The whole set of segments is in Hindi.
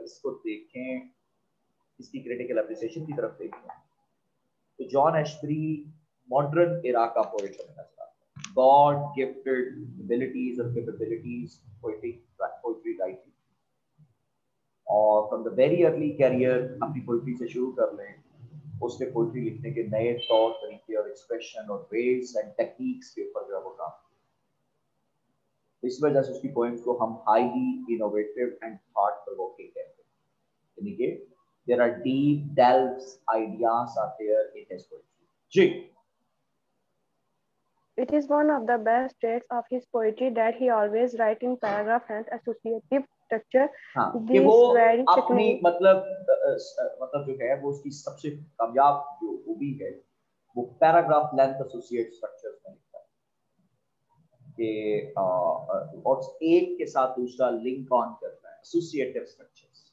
इसको देखें, इसकी क्रिटिकल एप्रिसिएशन की तरफ देखें, तो जॉन एशबरी मॉडर्न इरा का पोएट बनना चाहता है। गॉड गिफ्टेड एबिलिटीज और कैपेबिलिटीज पोएट्री राइटिंग, और from the very early career अपनी पोएट्री से शुरू कर लें, उसके पोएट्री लिखने के नए तौर तरीके और एक्सप्रेशन और वेज एंड टेक्निक्स के ऊपर जो है वो काम, इस वजह से उसकी पोएम्स को हम highly innovative and thought provoking कहते हैं, यानी कि there are deep delves ideas are there in his poetry. Ji, It is one of the best traits of his poetry that he always writes in paragraph and associative structure. हाँ, कि वो अपनी मतलब जो है वो उसकी सबसे कामयाब जो खूबी है वो पैराग्राफ लेंथ एसोसिएट स्ट्रक्चर्स में लिखता है कि और एक के साथ दूसरा लिंक ऑन करता है, एसोसिएटिव स्ट्रक्चर्स,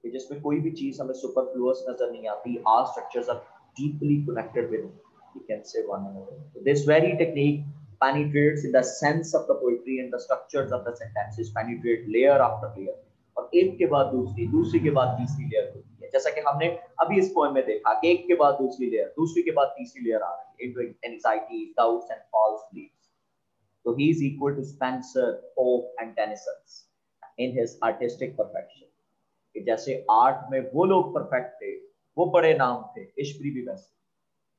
जिसमें कोई भी चीज हमें सुपरफ्लुअस नजर नहीं आती, are structures are deeply connected with, you can say, one another. So this very technique penetrates in the sense of the poetry and the structures of the sentences penetrate layer after layer, और एक के बाद दूसरी, दूसरी के बाद तीसरी लेयर होती है, जैसा कि हमने अभी इस पोएम में देखा कि एक के बाद दूसरी लेयर, दूसरी के बाद तीसरी लेयर आ रही है, into anxiety, doubts and false beliefs. So he is equal to Spencer, Pope and Tennyson in his artistic perfection. कि जैसे आर्ट में वो लोग परफेक्ट थे, वो बड़े नाम थे, इश्बरी भी वैसे।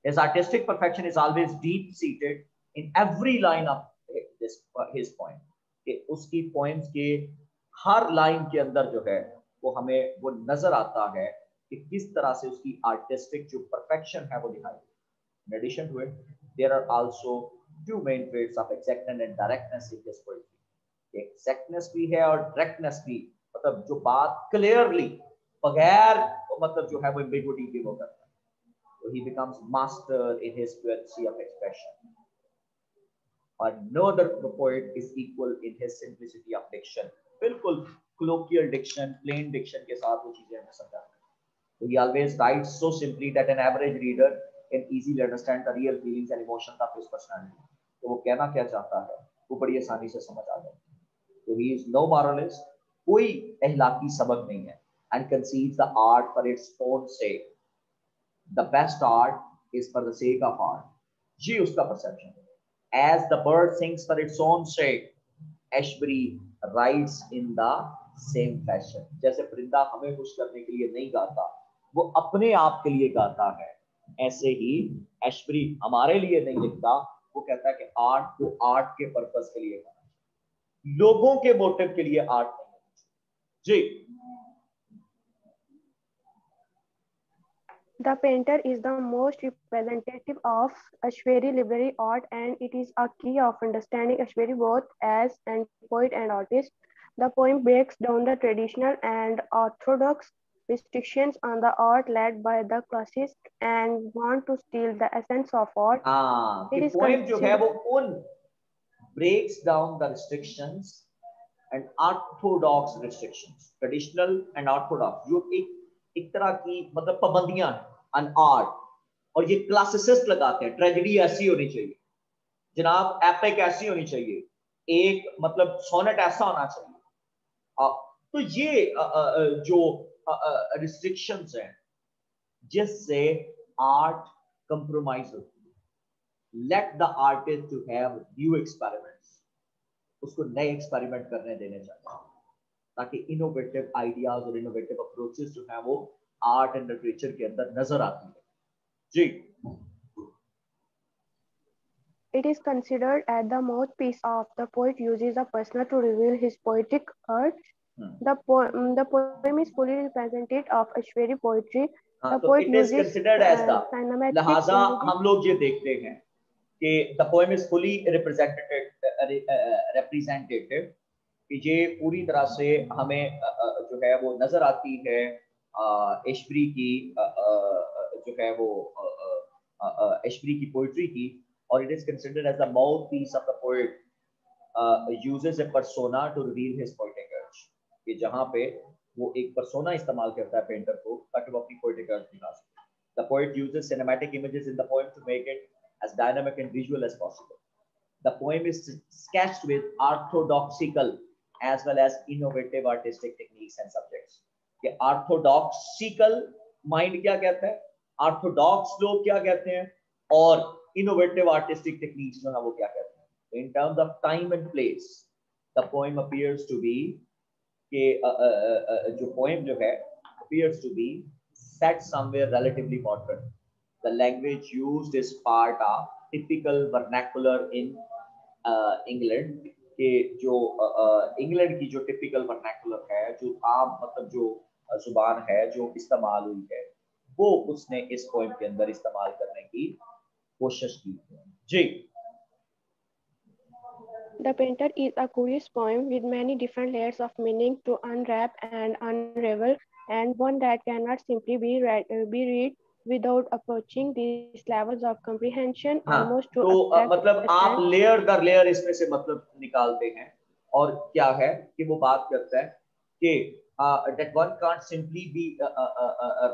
His artistic perfection is always deep seated in every line of his poem. कि उसकी poems के हर लाइन के अंदर जो है वो हमें वो नजर आता है कि किस तरह से उसकी artistic जो perfection है वो दिखाई। In addition to it, there are also two main traits of exactness and directness in his poetry. Exactness भी है और directness भी, मतलब जो बात क्लियरली बगैर मतलब जो है वो एम्बिगुइटी की वो करता है, so he becomes master in his fluency of expression, and no other poet is equal in his simplicity of diction. बिल्कुल colloquial diction, plain diction के साथ वो चीजें हमें समझाता है, so he always writes so simply that an average reader can easily understand the real feelings and emotions of his personality. तो वो कहना क्या चाहता है वो बड़ी आसानी से समझ आ जाता है. So he is no moralist, कोई अहलाकी सबक नहीं है, and conceives the art for its own sake. The best art is for the sake of art. ये उसका perception है. As the bird sings for its own sake, Ashbery writes in the same fashion. जैसे परिंदा हमें खुश करने के लिए नहीं गाता, वो अपने आप के लिए गाता है, ऐसे ही Ashbery हमारे लिए नहीं लिखता, वो कहता है कि आर्ट को आर्ट के पर्पस के लिए गाना, लोगों के मोटिव के लिए आर्ट नहीं है। जी, The painter is the most representative of Ashbery literary art, and it is a key of understanding Ashbery both as an poet and artist. The poem breaks down the traditional and orthodox restrictions on the art led by the classics and want to steal the essence of art. हाँ, कि poem जो है वो उन breaks down the restrictions and orthodox restrictions, traditional and orthodox, जो एक तरह की मतलब पाबंदियां हैं on art, और ये क्लासिसिस्ट लगाते हैं, ट्रेजेडी ऐसी होनी चाहिए जनाब, एपिक ऐसी होनी चाहिए, एक मतलब सोनेट ऐसा होना चाहिए, तो ये जो रिस्ट्रिक्शंस हैं जिससे आर्ट कंप्रोमाइज होती है, let the artist to have new experiments, उसको नए एक्सपेरिमेंट करने देने चाहिए ताकि इनोवेटिव आइडियाज और इनोवेटिव अप्रोचेस जो है वो आर्ट एंड लिटरेचर के अंदर नजर आती है। जी, it is considered as the mouthpiece of the poet uses a persona to reveal his poetic art. The poem is fully representative of Ashbery poetry. The poet uses cinematic लिहाजा हम लोग ये देखते हैं कि the poem is fully representative, कि ये पूरी तरह से हमें जो है वो नजर आती है एशबरी की जो है वो एशबरी की पोइट्री की, और it is considered as the mouthpiece of the poet, uses a persona to reveal his poetic urge, कि जहाँ पे वो एक persona इस्तेमाल करता है पेंटर को ताकि वो अपनी poetic urge दिखा सके. The poet uses cinematic images in the poem to make it as dynamic and visual as possible. The poem is sketched with orthodoxical as well as innovative artistic techniques and subjects. Orthodoxical mind क्या कहता है, ऑर्थोडॉक्स लोग क्या कहते हैं, और इनोवेटिव आर्टिस्टिक टेक्निक्स जो है वो क्या कहते हैं। In terms of time and place the poem appears to be के जो पोएम जो है appears to be set somewhere relatively modern. The language used is part of typical vernacular in England. के जो इंग्लैंड की जो टिपिकल वर्नाकुलर है, जो आम मतलब जो जुबान है जो इस्तेमाल हुई है, वो उसने इस पोएम के अंदर इस्तेमाल करने की कोशिश की जी। The Painter is a curious poem with many different layers of meaning to unwrap and unravel, and one that cannot simply be read without approaching these levels of comprehension, हाँ, almost to तो मतलब आप understand. लेयर दर लेयर इसमें से मतलब निकालते हैं, और क्या है कि वो बात करता है कि that one can't simply be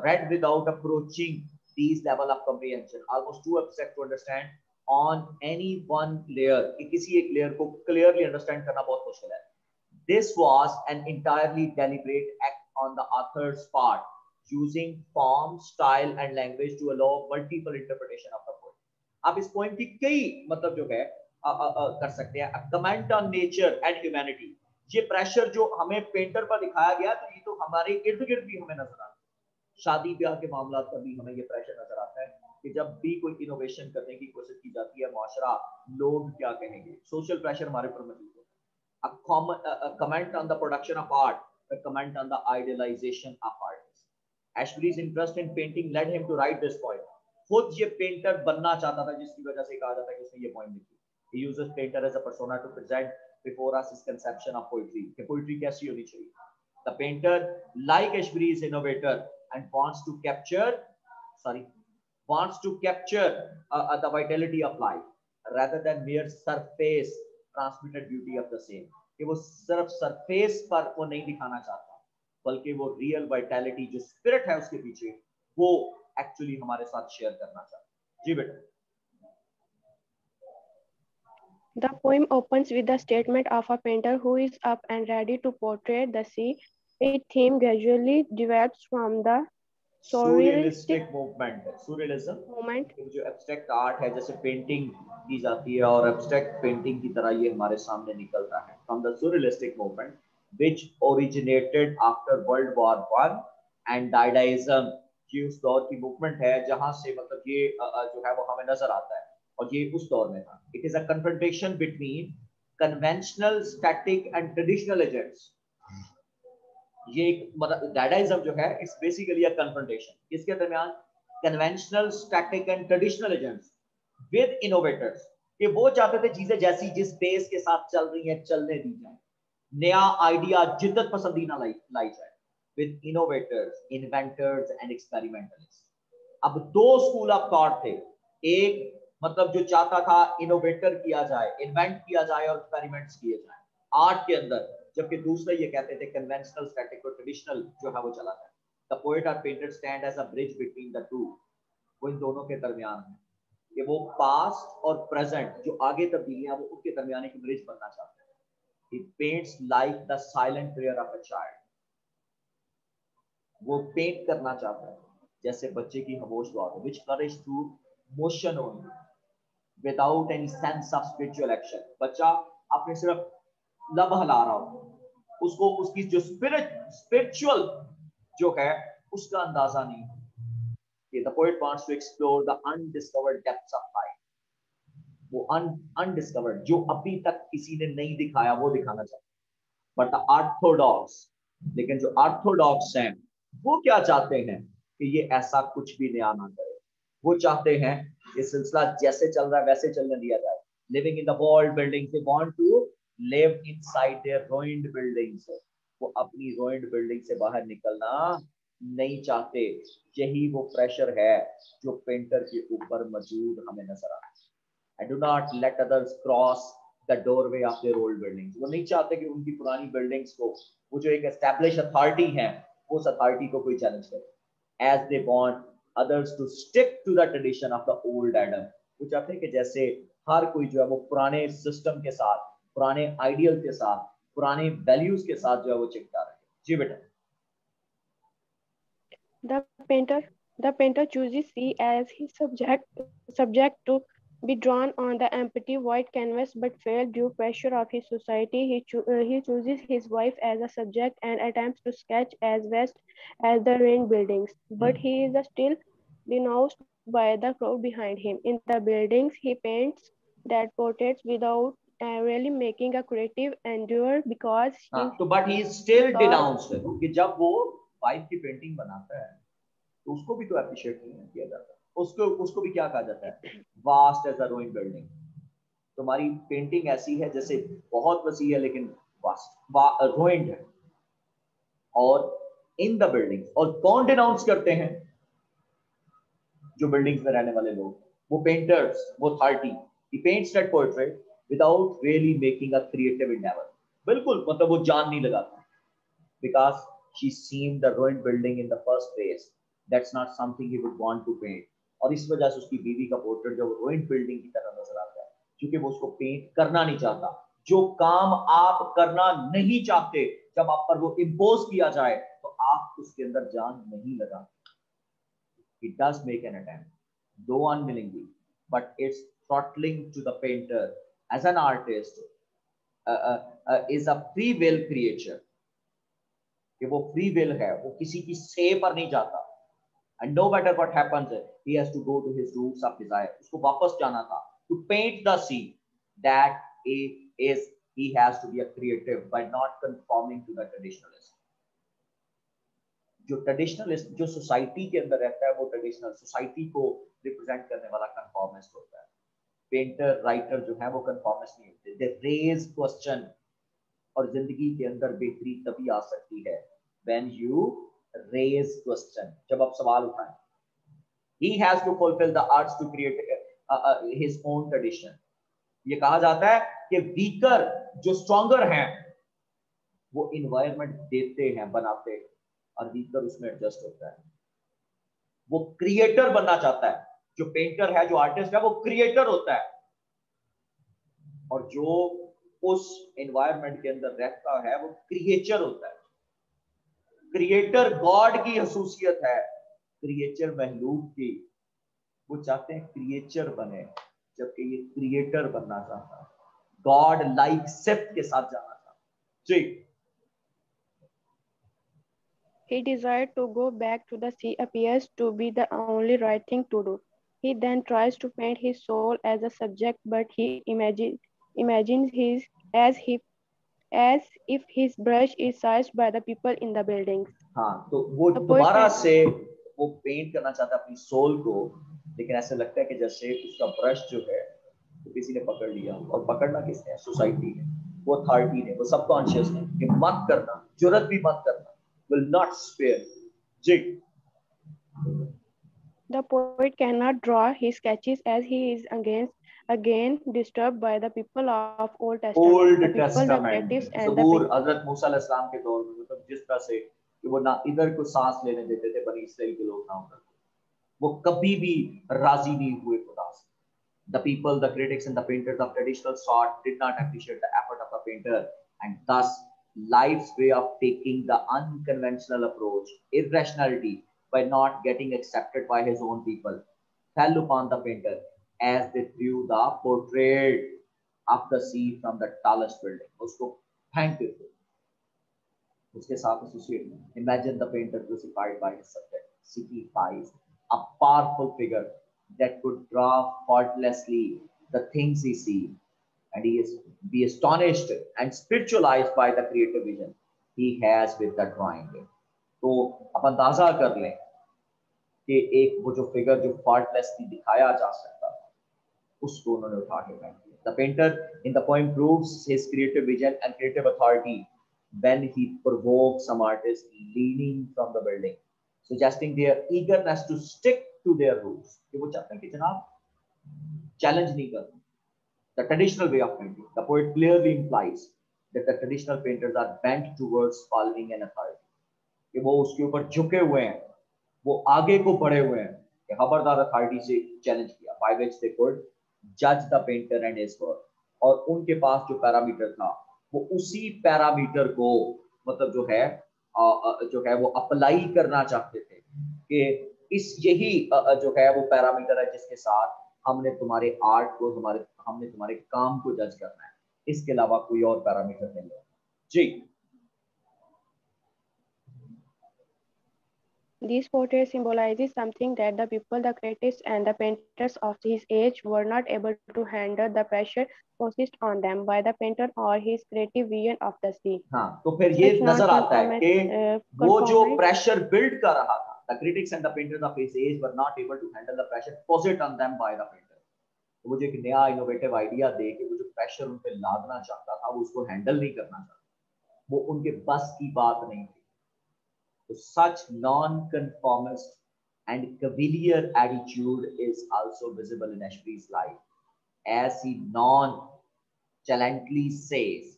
read without approaching these level of comprehension, almost too abstract to understand on any one layer, कि किसी एक लेयर को clearly understand करना बहुत मुश्किल है। This was an entirely deliberate act on the author's part, using form, style and language to allow multiple interpretation of the poem. आप इस पोएम की कई मतलब जो है कर सकते हैं। Comment on nature and humanity, ये प्रेशर जो हमें पेंटर पर दिखाया गया, तो ये तो हमारे इर्द गिर्द भी हमें नजर आता है। शादी ब्याह के मामला पर भी हमें ये प्रेशर नजर आता है कि जब भी कोई इनोवेशन करने की कोशिश की जाती है, माशरा लोग क्या कहेंगे, सोशल प्रेशर हमारे ऊपर मौजूद होता है। Comment on the production of art, comment on the idealisation of artist. Ashbery's interest in painting led him to write this poem. खुद ये पेंटर बनना चाहता था, जिसकी वजह से कहा जाता है कि उसने ये पोएम लिखी। He uses painter as a persona to present before us his conception of poetry, कि poetry कैसी होनी चाहिए। The painter, like Ashbery, is innovator and wants to capture the vitality of life rather than mere surface transmitted beauty of the same, कि वो सिर्फ सरफेस पर वो नहीं दिखाना चाहता, बल्कि वो रियल वाइटैलिटी जो स्पिरिट है उसके पीछे, वो एक्चुअली हमारे साथ शेयर करना चाहता। जी बेटा। The poem opens with the statement of a painter who is up and ready to portray the sea. Its theme gradually develops from the surrealistic movement, surrealism जो एब्स्ट्रैक्ट आर्ट है, जैसे पेंटिंग की जाती है और एब्स्ट्रैक्ट पेंटिंग की तरह ये हमारे सामने निकलता है। From the surrealistic movement which originated after World War I and Dadaism, ये उस दौर की मूवमेंट है जहां से मतलब ये जो है वो हमें नजर आता है, और ये उस दौर में था। It is a confrontation between conventional, static and traditional agents. ये मतलब Dadaism जो है, it's basically a confrontation. इसके दरमियान conventional, static and traditional agents with innovators, कि वो चाहते थे चीजें जैसी जिस पेस के साथ चल रही हैं चलने दी जाए, नया आइडिया जिद्दत पसंदी ना लाई जाए, with innovators, inventors and experimentalists. अब दो स्कूल ऑफ थॉट थे, एक मतलब जो चाहता था इनोवेटर किया जाए, इन्वेंट किया जाए और एक्सपेरिमेंट्स किए जाए आर्ट के अंदर, जबकि दूसरे ये कहते थे कन्वेंशनल, स्टैटिक और ट्रेडिशनल जो है वो चला जाए। द पोएट और painter stand as a bridge between the two, वो इन दोनों के दरमियान है, कि वो पास्ट और प्रेजेंट जो आगे तब्दीलियां वो उनके दरमियान एक ब्रिज बनना चाहते हैं। He paints like the silent prayer of a child, वो पेंट करना चाहता है जैसे बच्चे की खामोश दुआ हो, which flourishes through motion only without any sense of spiritual action। बच्चा अपने सिर्फ लब हिला रहा हो, उसको उसकी जो स्पिरिचुअल जो है उसका अंदाजा नहीं है। The poet wants to explore the undiscovered depths of life, वो undiscovered जो अभी तक किसी ने नहीं दिखाया वो दिखाना चाहता है। But the orthodox, लेकिन जो ऑर्थोडॉक्स हैं वो क्या चाहते हैं कि ये ऐसा कुछ भी नया ना करे, वो चाहते हैं ये सिलसिला जैसे चल रहा है वैसे चलने दिया जाए। Living in the walled buildings, they want to live inside their ruined buildings, वो अपनी रूइंड बिल्डिंग से बाहर निकलना नहीं चाहते। यही वो प्रेशर है जो पेंटर के ऊपर मौजूद हमें नजर आता है। I do not let others cross the doorway of their old buildings, वो नहीं चाहते कि उनकी पुरानी बिल्डिंग्स को, वो जो एक एस्टैब्लिश अथॉरिटी है, उस अथॉरिटी को कोई चैलेंज करे। As they want others to stick to the tradition of the old Adam, वो चाहते हैं कि जैसे हर कोई जो है वो पुराने सिस्टम के साथ, पुराने आइडियल के साथ, पुराने वैल्यूज के साथ जो है वो चिपका रहे। जी बेटा। The painter chooses C as his subject to be drawn on the empty white canvas, but fails due pressure of his society. He chooses his wife as a subject and attempts to sketch as vast as the ruined buildings, but he is still denounced by the crowd behind him. In the buildings, he paints dead portraits without really making a creative endeavor because तो बट ही स्टिल denounced कि जब वो वाइफ की पेंटिंग बनाता है तो उसको भी तो अप्रिशिएट नहीं किया जाता, उसको भी क्या कहा जाता है, vast as a ruined building. तुम्हारी पेंटिंग ऐसी है जैसे बहुत वसी है लेकिन वास्ट रूइंड है। और इन द बिल्डिंग, और कौन डिनाउंस करते हैं, जो बिल्डिंग्स में रहने वाले लोग, वो पेंटर्स, वो authority. He paints that portrait without really making a creative endeavour. बिल्कुल मतलब वो जान नहीं लगाता, because she seen the ruined building in the first place, that's not something he would want to paint. और इस वजह से उसकी बीवी का पोर्ट्रेट जो रूइंड बिल्डिंग की तरह नजर आता है, क्योंकि वो उसको पेंट करना नहीं चाहता। जो काम आप करना नहीं चाहते, जब आप पर वो इम्पोज किया जाए तो आप उसके अंदर जान नहीं लगाते। He does make an attempt, though unwillingly, but it's throttling to the painter as an artist is a free will creature. कि वो free will है, वो किसी की say पर नहीं जाता। And no matter what happens, he has to go to his roots of desire. उसको वापस जाना था, to paint the scene that he has to be a creative by not conforming to the traditionalist. जो ट्रेडिशनलिस्ट जो सोसाइटी के अंदर रहता है, वो ट्रेडिशनल सोसाइटी को रिप्रेजेंट करने वाला कंफॉर्मिस्ट होता है। पेंटर राइटर जो है वो कंफॉर्मिस्ट नहीं होते, दे रेज क्वेश्चन। और जिंदगी के अंदर बेहतरी तभी आ सकती है व्हेन यू रेज क्वेश्चन, जब आप सवाल उठाएं। He has to fulfil the arts to create his own tradition. ये कहा जाता है कि वीकर जो स्ट्रॉन्गर हैं वो इन्वायरमेंट देते हैं, बनाते हैं, और वीकर उसमें एडजस्ट होता है। वो क्रिएटर बनना चाहता है। जो पेंटर है, जो आर्टिस्ट है, वो क्रिएटर होता है। और जो उस एनवायरनमेंट के अंदर रहता है वो क्रिएचर होता है। क्रिएटर गॉड की खसूसियत है, क्रिएचर महलूक की। वो चाहते हैं क्रिएचर बने, जबकि ये क्रिएटर बनना चाहता है, गॉड लाइक सेप्ट के साथ जाना चाहता है। जी। He desired to go back to the sea appears to be the only right thing to do. He then tries to paint his soul as a subject, but he imagines as if his brush is seized by the people in the buildings. हाँ, तो वो दोबारा से वो पेंट करना चाहता है अपनी सोल को, लेकिन ऐसा लगता है कि जैसे उसका ब्रश जो है तो किसी ने पकड़ लिया। और पकड़ना किसने है? सोसाइटी ने, वो अथॉरिटी ने, वो सबकॉन्शियस ने, कि मत करना, जुर्रत भी मत करना, will not spare. Ji. The poet cannot draw his sketches as he is again disturbed by the people of Old Testament. Old Testament, ज़बूर, हजरत मूसा अलैहिस्सलाम के दौर में, मतलब जिस तरह से कि वो ना इधर को सांस लेने देते थे बनी इसराइल के लोग, ना उधर, वो कभी भी राजी नहीं हुए खुदा से। The people, the critics and the painters of traditional sort did not appreciate the effort of a painter, and thus life's way of taking the unconventional approach, irrationality, by not getting accepted by his own people, fell upon the painter as they threw the portrait of the sea from the tallest building. उसको फेंक देते, उसके साथ associate. Imagine the painter crucified by his subject signifies a powerful figure that could draw faultlessly the things he sees, and he is be astonished and spiritualized by the creative vision he has with the drawing. तो आप अंदाजा कर लें कि एक वो जो फिगर जो faultlessly दिखाया जा सकता था, उसको उन्होंने उठा के फेंक दिया। The painter in the poem proves his creative vision and creative authority when he provokes some artist leaning from the building, suggesting their eagerness to stick to their roots. कि वो चाहते हैं कि जनाब चैलेंज नहीं करना। The traditional way of painting, the poet clearly implies that the traditional painters are bent towards following an authority. कि वो उसके ऊपर झुके हुए हैं, वो आगे को बढ़े हुए हैं कि खबरदार अथॉरिटी से चैलेंज किया, by which they could judge the painter and his work. और उनके पास जो पैरामीटर था वो उसी पैरामीटर को मतलब जो है वो अप्लाई करना चाहते थे कि इस यही जो है वो पैरामीटर है जिसके साथ हमने तुम्हारे आर्ट को हमने तुम्हारे काम को जज करना है, इसके अलावा कोई और पैरामीटर नहीं है। जी, This portrait symbolizes something that the people, the critics, and the painters of his age were not able to handle the pressure posed on them by the painter or his creative vision of the scene. हाँ, तो फिर ये नजर आता है कि वो जो प्रेशर बिल्ड कर रहा था, the critics and the painters of his age were not able to handle the pressure posed on them by the painter. तो वो जो एक नया इनोवेटिव आइडिया दे के वो जो प्रेशर उन पे लादना चाहता था, वो उसको हैंडल नहीं करना चाहता, वो उनके बस की बात नहीं थी। तो such non-conformist and cavalier attitude is also visible in Ashby's life, as he nonchalantly says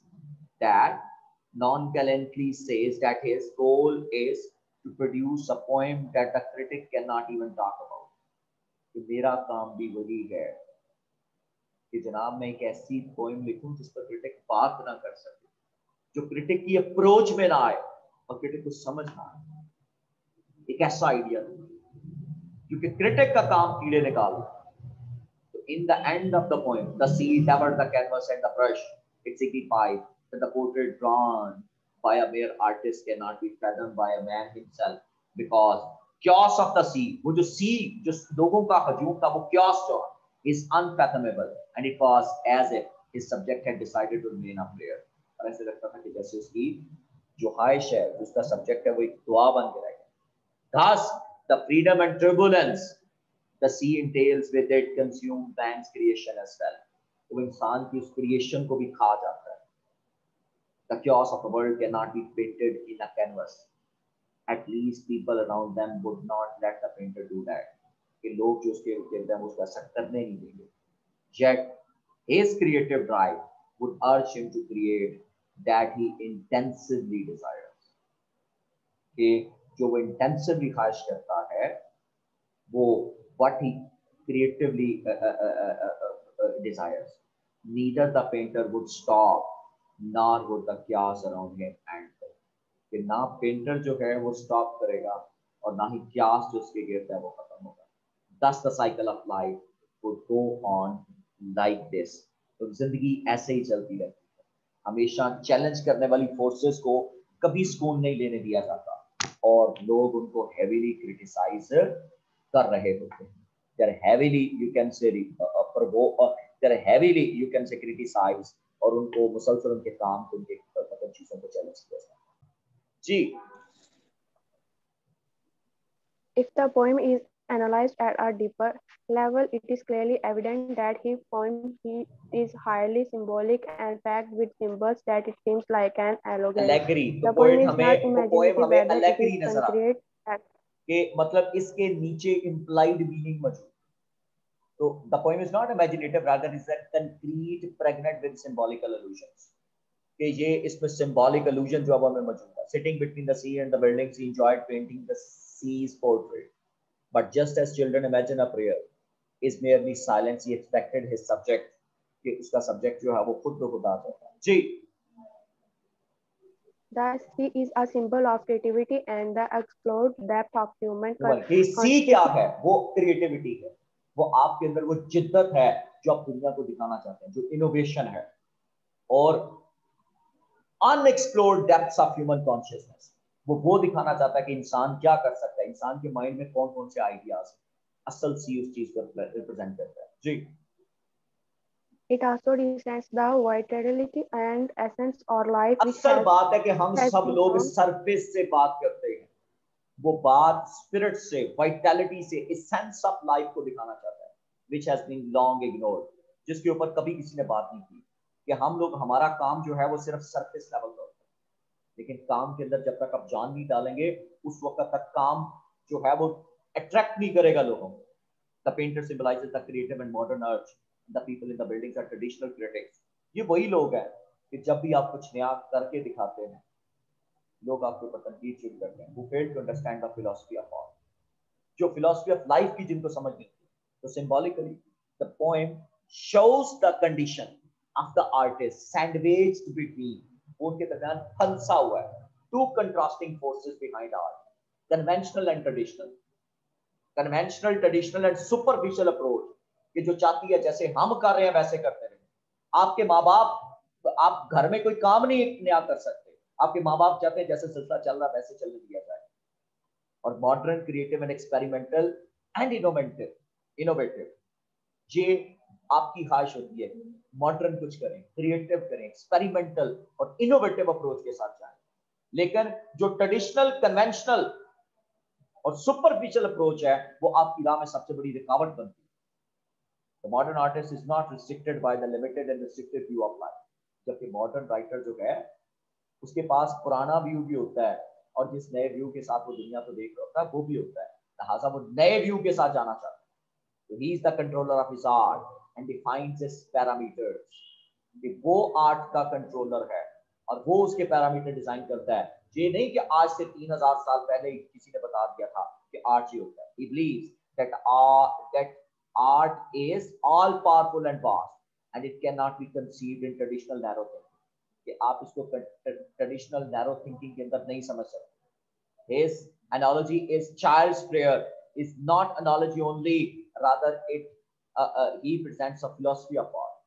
that his goal is to produce a poem that the critic cannot even talk about. कि मेरा काम भी वही है कि जनाब मैं एक ऐसी पोएम लिखूं जिस पर क्रिटिक बात ना कर सके, जो क्रिटिक की अप्रोच में ना आए और क्रिटिक को समझ ना आए। एक ऐसा आइडिया क्योंकि क्रिटिक का काम कीड़े निकालना। तो in the end of the poem, the sea, covered the canvas and the brush, it signifies that the portrait drawn by a mere artist cannot be fathomed by a man himself, because chaos of the sea, वो जो sea, जो लोगों का हजूम था, वो chaos जो is unfathomable, and it was as if his subject had decided to remain a player. और ऐसे लगता था कि जैसे उसकी जो ख्वाहिश है, उसका सब्जेक्ट है, वो एक दुआ बन के रह गया। Thus, the freedom and turbulence the sea entails with it consume man's creation as well. तो इंसान की उस क्रिएशन को भी खा जाता है। The chaos of the world cannot be painted in a canvas. At least people around them would not let the painter do that. कि लोग जो उसके गिर्द हैं उसको ऐसा करने नहीं देंगे। Yet his creative drive would urge him to create that he intensively desires. कि जो वो इंटेंसिवली ख्वाहिश करता है, वो what he creatively desires. Neither the painter would stop, nor would the chaos around him end. कि ना पेंटर जो है वो स्टॉप करेगा और ना ही chaos जो उसके गिर्द है वो खत्म होगा। Thus the cycle of life would go on like this. तो जिंदगी ऐसे ही चलती रहती है। हमेशा चैलेंज करने वाली फोर्सेस को कभी सुकून नहीं लेने दिया जाता और लोग उनको हेवीली क्रिटिसाइज कर रहे होते हैं। They're heavily, you can say, they're heavily, you can say, criticize और उनको मुसलसल उनके काम को, उनके मतलब चीजों को चैलेंज किया जाता है। जी। If the poem is analyzed at a deeper level, it is clearly evident that his poem is highly symbolic and packed with symbols that it seems like an allegory. The poem हमें allegory नजर आता है कि मतलब इसके नीचे implied meaning मौजूद। So the poem is not imaginative, rather is a concrete, pregnant with symbolical allusions. कि ये इसमें symbolic allusion जो अब हमें मौजूद है। Sitting between the sea and the buildings, he enjoyed painting the sea's portrait. But just as children imagine a prayer is merely silence, he expected his subject कि उसका subject जो है वो खुद ब खुद आ जाता है। जी। The sea is a symbol of creativity and the explored depth of human sea क्या है? वो creativity है। वो आपके अंदर वो जिद्दत है जो आप दुनिया को दिखाना चाहते हैं, जो innovation है और unexplored depths of human consciousness, वो दिखाना चाहता है कि इंसान क्या कर सकता है, इंसान के माइंड में कौन कौन से आइडियाज। असल सी उस चीज को रिप्रेजेंट करता है। जी। It also represents the vitality and essence or life. असल बात है कि हम सब लोग सरफेस से बात करते हैं, वो बात स्पिरिट से, वाइटैलिटी से, एसेंस ऑफ लाइफ को दिखाना चाहता है, which has been long ignored, जिसके ऊपर कभी किसी ने बात नहीं की कि हम लोग, हमारा काम जो है वो सिर्फ सरफेस लेवल का होता है, लेकिन काम के अंदर जब तक आप जान नहीं डालेंगे उस वक्त तक काम जो है वो अट्रैक्ट नहीं करेगा लोगों को। The painter symbolizes the creative and modern urge. The people in the buildings are traditional critics. ये वही लोग हैं कि जब भी आप कुछ नया करके दिखाते हैं, लोग आपके ऊपर तनकीद शुरू करते हैं। Who fail to understand the philosophy of art. जो philosophy of life की जिनको समझ नहीं थी, तो symbolically the poem shows the condition of the artist sandwiched between, उनके दरमियान फंसा हुआ है, two contrasting forces behind art, conventional and traditional. Conventional, traditional and superficial approach, कि जो चाहती है जैसे हम कर रहे हैं वैसे करते रहे। आपके माँ बाप, आप घर में कोई काम नहीं नया कर सकते, आपके माँ बाप चाहते हैं जैसे सिलसिला चल रहा है वैसे चलने दिया जाए। और modern, creative and experimental and innovative, ये आपकी ख्वाहिश होती है मॉडर्न कुछ करें, क्रिएटिव करें, एक्सपेरिमेंटल और इनोवेटिव अप्रोच के साथ जाएं। लेकिन जो ट्रेडिशनल, कन्वेंशनल और सुपरफिशियल अप्रोच है वो आपकी राह में सबसे बड़ी रुकावट बनती है। The modern artist is not restricted by the limited and restricted view of life. जबकि मॉडर्न राइटर जो है उसके पास पुराना व्यू भी होता है और जिस नए व्यू के साथ वो दुनिया को देख रहा होता है वो भी होता है, लिहाजा वो नए व्यू के साथ जाना चाहता है। So he is the controller of his art and defines its parameters. कि वो आर्ट का कंट्रोलर है और वो उसके पैरामीटर डिजाइन करता है। ये नहीं कि आज से 3000 साल पहले किसी ने बता दिया था कि आर्ट ये होता है। He believes that art is all powerful and vast and it cannot be conceived in traditional narrow thinking. कि आप इसको ट्रेडिशनल नैरो थिंकिंग के अंदर नहीं समझ सकते। His analogy is child's prayer is not analogy only, rather he presents a philosophy of art.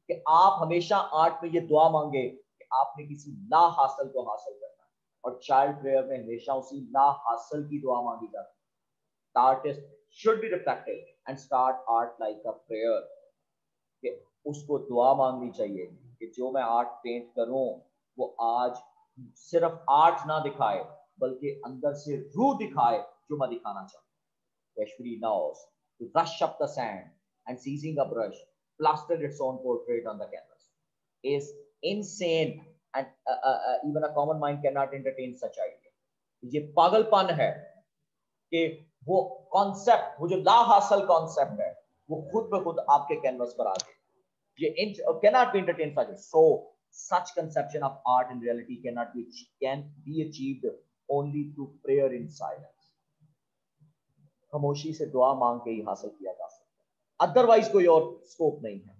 कि आप हमेशा आर्ट में ये दुआ मांगे कि आपने किसी ला हासिल को हासिल करना है, और चाइल्ड प्रेयर में हमेशा उसी ला हासिल की दुआ मांगी जाती है। The artist should be reflective and start art like a prayer. कि उसको दुआ मांगनी चाहिए कि जो मैं आर्ट पेंट करूं वो आज सिर्फ आर्ट ना दिखाए बल्कि अंदर से रूह दिखाए जो मैं दिखाना चाहता हूं। Ashwari knows to rush up the sand and seizing a brush, plastered its own portrait on the canvas. Is insane and even a common mind cannot entertain such idea. ये पागलपन है कि वो कॉन्सेप्ट, वो जो ला हासिल कॉन्सेप्ट है वो खुद ब खुद आपके कैनवस पर आ जाए। ये cannot be entertained such. So such conception of art in reality can be achieved only through prayer in silence. खामोशी से दुआ मांग के ही हासिल किया जा सकता है, अदरवाइज कोई और स्कोप नहीं है।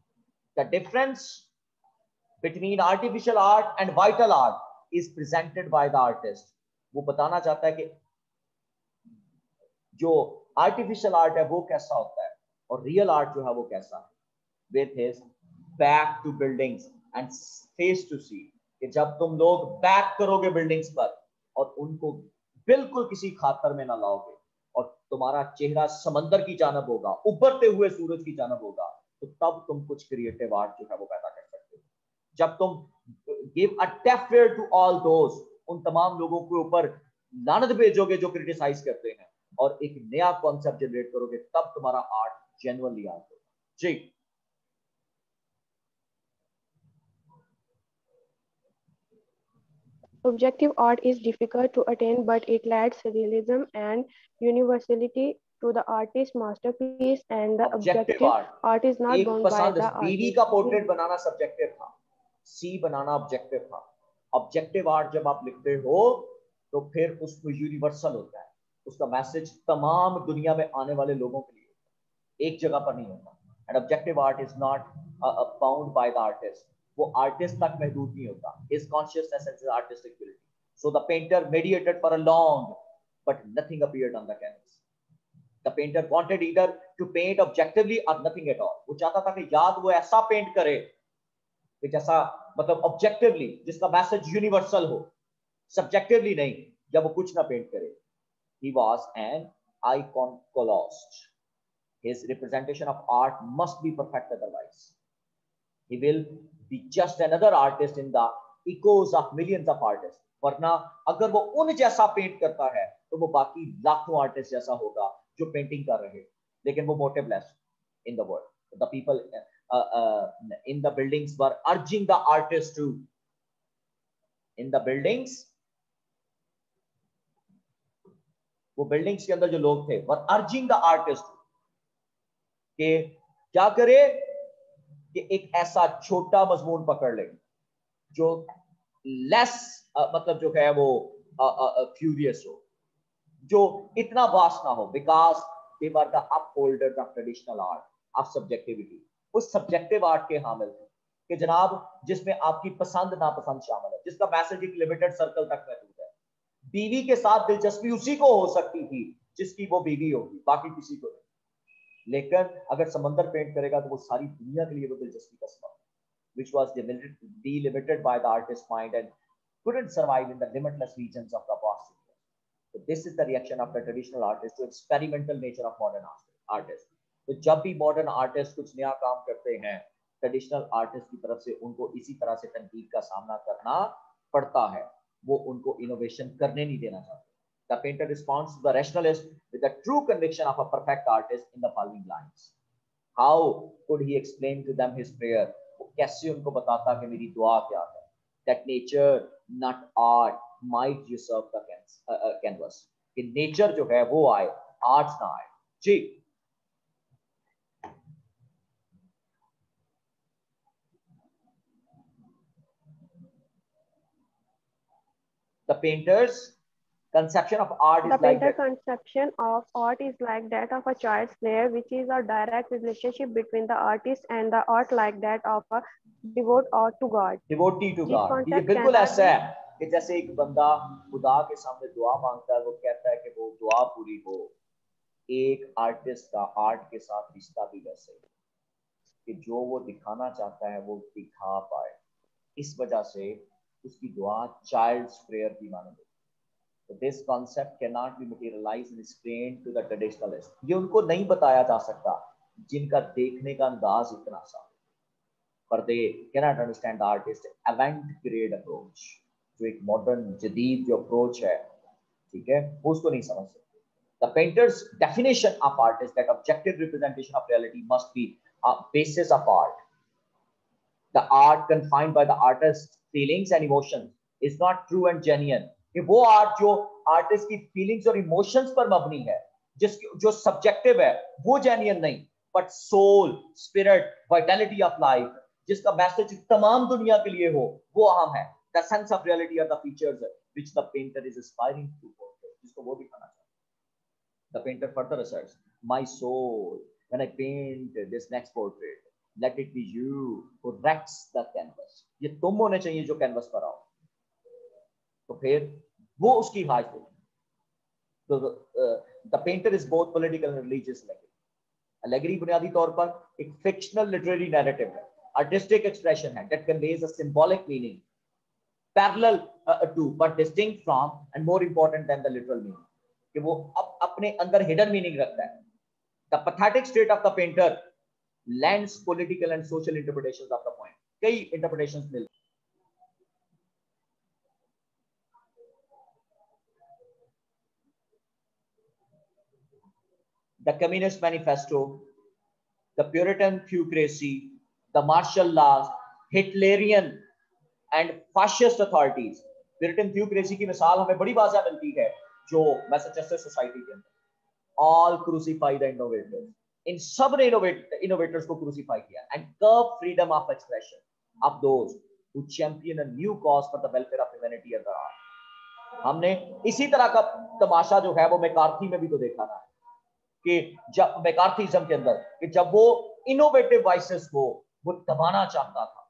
The difference between artificial art and vital art is presented by the artist. वो बताना चाहता है कि जो आर्टिफिशियल आर्ट है वो कैसा होता है और रियल आर्ट जो है वो कैसा है। With his back to buildings and face to sea, कि जब तुम लोग बैक करोगे बिल्डिंग्स पर और उनको बिल्कुल किसी खातर में ना लाओगे और तुम्हारा चेहरा समंदर की जानब होगा, उभरते हुए सूरज की जानब होगा, तो तब तुम कुछ क्रिएटिव आर्ट जो है वो पैदा कर सकते हो। जब तुम give a deaf ear to all those, उन तमाम लोगों के ऊपर लानत भेजोगे जो क्रिटिसाइज करते हैं और एक नया कॉन्सेप्ट जनरेट करोगे, तब तुम्हारा आर्ट जेन्युइनली आर्ट होगा। जी, Objective art is difficult to attain, but it lacks realism and universality to the artist's masterpiece, and the objective art is not bound by the artist. बीवी का पोर्ट्रेट बनाना सब्जेक्टिव था, सी बनाना ऑब्जेक्टिव था। ऑब्जेक्टिव आर्ट जब आप लिखते हो तो फिर उसको यूनिवर्सल होता है, उसका मैसेज तमाम दुनिया में आने वाले लोगों के लिए, एक जगह पर नहीं होता। And objective art is not bound by the artist, वो आर्टिस्ट तक महदूद नहीं होता। His consciousness and his artistic ability. So the painter meditated for a long, but nothing appeared on the canvas. The painter wanted either to paint objectively or nothing at all. वो चाहता था कि याद वो ऐसा पेंट करे कि जैसा मतलब ऑब्जेक्टिवली, जिसका मैसेज यूनिवर्सल हो, सब्जेक्टिवली नहीं, जब वो कुछ ना पेंट करे। He was an iconoclast. His representation of art must be perfect, otherwise he will be just another artist in the echoes of millions of artists. वरना अगर वो उन जैसा पेंट करता है तो वो बाकी लाखों आर्टिस्ट जैसा होगा जो पेंटिंग कर रहे हैं, लेकिन वो मोटिवलेस in the world. The people in the buildings were urging the artists to, in the buildings, वो बिल्डिंग्स के अंदर जो लोग थे were urging the artist कि क्या करे कि एक ऐसा छोटा मजमून पकड़ ले जो लेस मतलब जो है वो फ्यूरियस हो, जो इतना वास्ट ना हो, because they were the upholders of traditional art of subjectivity. उस सब्जेक्टिव आर्ट के हामिल थे कि जनाब जिसमें आपकी पसंद नापसंद शामिल है, जिसका मैसेज एक लिमिटेड सर्कल तक महदूद है। बीवी के साथ दिलचस्पी उसी को हो सकती थी जिसकी वो बीवी होगी, बाकी किसी को नहीं। लेकिन अगर समंदर पेंट करेगा तो वो सारी दुनिया के लिए वो दिलचस्पी का सबब, which was delimited by the artist's mind and couldn't survive in the limitless regions of the vast universe. So this is the reaction of the traditional artist to experimental nature of modern artist. तो जब भी मॉडर्न आर्टिस्ट कुछ नया काम करते हैं, ट्रेडिशनल आर्टिस्ट की तरफ से उनको इसी तरह से तनकीद का सामना करना पड़ता है, वो उनको इनोवेशन करने नहीं देना चाहते। The painter responds to the rationalist with the true conviction of a perfect artist in the following lines. How could he explain to them his prayer? वो कैसे उनको बताता कि मेरी दुआ क्या है? That nature, not art, might usurp the canvas. कि nature जो है वो आए, arts ना आए। जी। The painter's conception of art is the like painter that. conception of art is like that of a child's play, which is a direct relationship between the artist and the art, like that of a devote or to God. Devotee to God. ये बिल्कुल ऐसा है कि जैसे एक बंदा खुदा के सामने दुआ मांगता है, वो कहता है कि वो दुआ पूरी हो। एक आर्टिस्ट का आर्ट के साथ रिश्ता भी वैसे कि जो वो दिखाना चाहता है वो दिखा पाए। इस वजह से उसकी दुआ चाइल्ड्स प्रेयर की मानी जाती है। So this concept cannot be materialized and explained to the traditionalist. ये उनको नहीं बताया जा सकता जिनका देखने का अंदाज इतना सा, पर they cannot understand the artist avant-garde approach, जो एक मॉडर्न जदीद जो अप्रोच है, ठीक है, वो उसको नहीं समझ सकते। The painter's definition of art is that objective representation of reality must be a basis of art. The art confined by the artist's feelings and emotions is not true and genuine. कि वो आर्ट जो आर्टिस्ट की फीलिंग्स और इमोशंस पर मबनी है, जो सब्जेक्टिव है, वो जेन्युइन नहीं, but soul, spirit, vitality of life, जिसका मैसेज तमाम दुनिया के लिए हो, वो अहम है। The sense of reality are the features which the painter is aspiring to portray, जिसको वो दिखाना चाहता है। The painter further asserts, my soul, when I paint this next portrait, let it be you who wrecks the canvas. ये तुम होने चाहिए जो कैनवस पर आओ। तो फिर वो उसकी हाजिर। तो the painter is both political and religious allegory. Allegory बुनियादी तौर पर एक फिक्शनल लिटरेरी नैरेटिव है, आर्टिस्टिक एक्सप्रेशन है that conveys a symbolic meaning parallel to but distinct from and more important than the literal meaning, कि वो अपने अंदर हिडन मीनिंग रखता है। The pathetic state of the painter lends political and social interpretations of the poem. कई interpretations मिलती हैं। The Communist Manifesto, the Puritan Theocracy, the martial laws, Hitlerian and fascist authorities. Puritan Theocracy की मिसाल हमें बड़ी वाज़ह मिलती है जो मैसाचुसेट्स सोसाइटी के अंदर। All crucify the innovators. इन सब ने innovators को crucify किया and curb freedom of expression of those who champion a new cause for the welfare of humanity and the art. हमने इसी तरह का तमाशा जो है वो मैकार्थी में भी तो देखा था कि जब मैकार्थीज्म के अंदर कि जब वो इनोवेटिव वॉइसेस को वो दबाना चाहता था,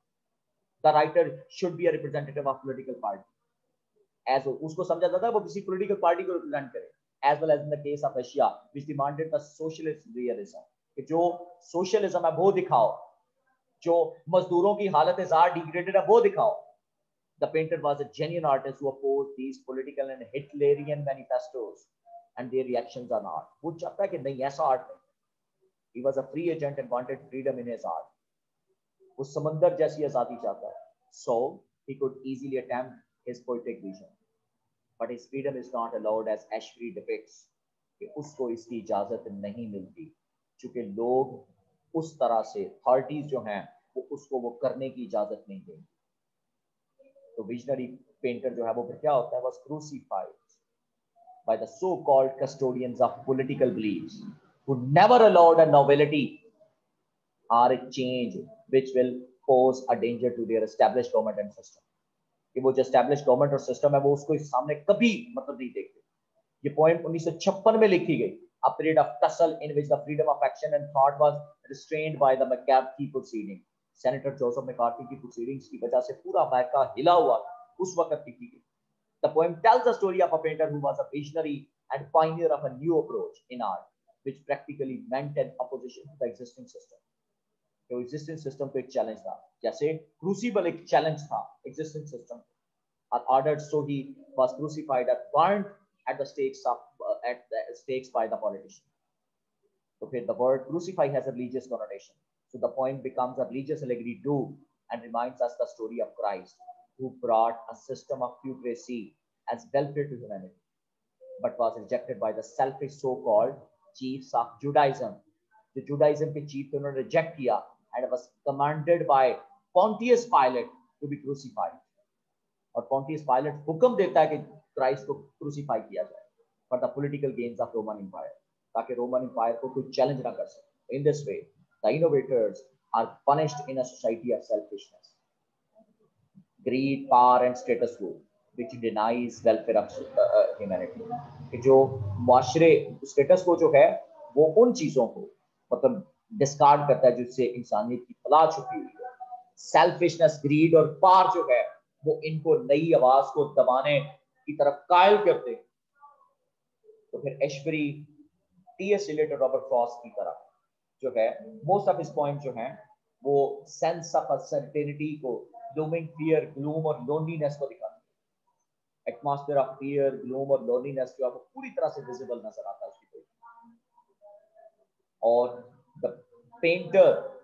the writer should be a representative of political party, as उसको समझा जाता है वो किसी पॉलिटिकल पार्टी को रिप्रेजेंट करे, as well as in the case of Russia which demanded the socialist realism, कि जो सोशलिज्म है वो दिखाओ, जो मजदूरों की हालत जार डिग्रेडेड है वो दिखाओ। The painter was a genuine artist who opposed these political and Hitlerian manifestos and their reactions on art. वो चाहता है कि नहीं ऐसा आर्ट नहीं। He was a free agent and wanted freedom in his art. वो समंदर जैसी आजादी चाहता है। So he could easily attempt his poetic vision, but his freedom is not allowed as Ashbery depicts, कि उसको इसकी इजाजत नहीं मिलती, क्योंकि लोग उस तरह से अथॉरिटीज जो हैं वो उसको वो करने की इजाजत नहीं देंगे। तो विजनरी पेंटर जो है वो फिर क्या होता है, was crucified by the so-called custodians of political beliefs who never allowed a novelty or a change which will pose a danger to their established government and system, कि वो जो established government और system है वो उसको इस सामने कभी मतलब नहीं देखते। ये पोएम 1956 में लिखी गई, a period of tussle in which the freedom of action and thought was restrained by the McCarthy proceeding. Senator Joseph McCarthy की प्रोसीडिंग्स की वजह से पूरा अमेरिका हिला हुआ उस वक्त लिखी गई। The poem tells the story of a painter who was a visionary and pioneer of a new approach in art, which practically meant an opposition to the existing system. तो existing system पे एक challenge था, जैसे crucible एक challenge था existing system, and ordered so he was crucified and burned at the stakes by the politician. So here the word crucify has a religious connotation. So the poem becomes a religious allegory too, and reminds us the story of Christ, who brought a system of theocracy as welfare to humanity, but was rejected by the selfish so-called chiefs of Judaism. The Judaism के chief थे उन्होंने reject किया and was commanded by Pontius Pilate to be crucified. और Pontius Pilate हुक्म देता है कि क्राइस्ट को क्रूसीफाई किया जाए for the political gains of Roman Empire, ताकि रोमन एम्पायर को कोई चैलेंज ना कर सके. In this way, the innovators are punished in a society of selfishness, greed, power, and status quo, which denies welfare of humanity. कि जो मुआशरे स्टेटस को जो है वो उन चीजों को मतलब डिस्कार्ड करता है जिससे इंसानियत की फलाह छुपी हुई है. सेल्फिशनेस, ग्रीड और पावर जो है वो इनको नई आवाज को दबाने की तरफ कायल करते हैं. तो फिर एशबरी, टी.एस. एलियट और रॉबर्ट फ्रॉस्ट की तरह जो है मोस्ट ऑफ हिज पॉइंट जो है वो सेंस ऑफ अनसर्टेनिटी को, लूमिंग फियर, ग्लूम और लोनलीनेस को दिखाते हैं. एटमॉस्फेयर ऑफ फियर, ग्लूम और लोनलीनेस जो आपको पूरी तरह से विजिबल नजर आता है उसकी पोएट्री. और the painter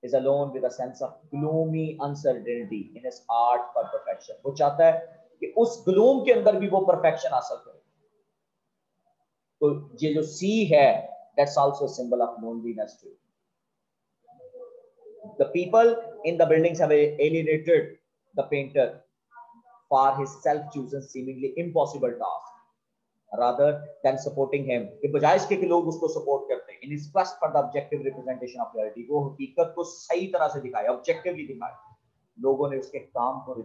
is alone with a sense of gloomy uncertainty in his art for perfection. वो चाहता है कि उस gloom के अंदर भी वो perfection हासिल करे. तो ये जो सी है, that's also a symbol of loneliness too. The people in the buildings have alienated the painter for his self-chosen, seemingly impossible task, rather than supporting him. कि बजाय इसके कि लोग उसको सपोर्ट करते हैं in his quest for the objective representation of reality, वो हकीकत को सही तरह से दिखाए, ऑब्जेक्टिवली दिखाए, लोगों ने उसके काम को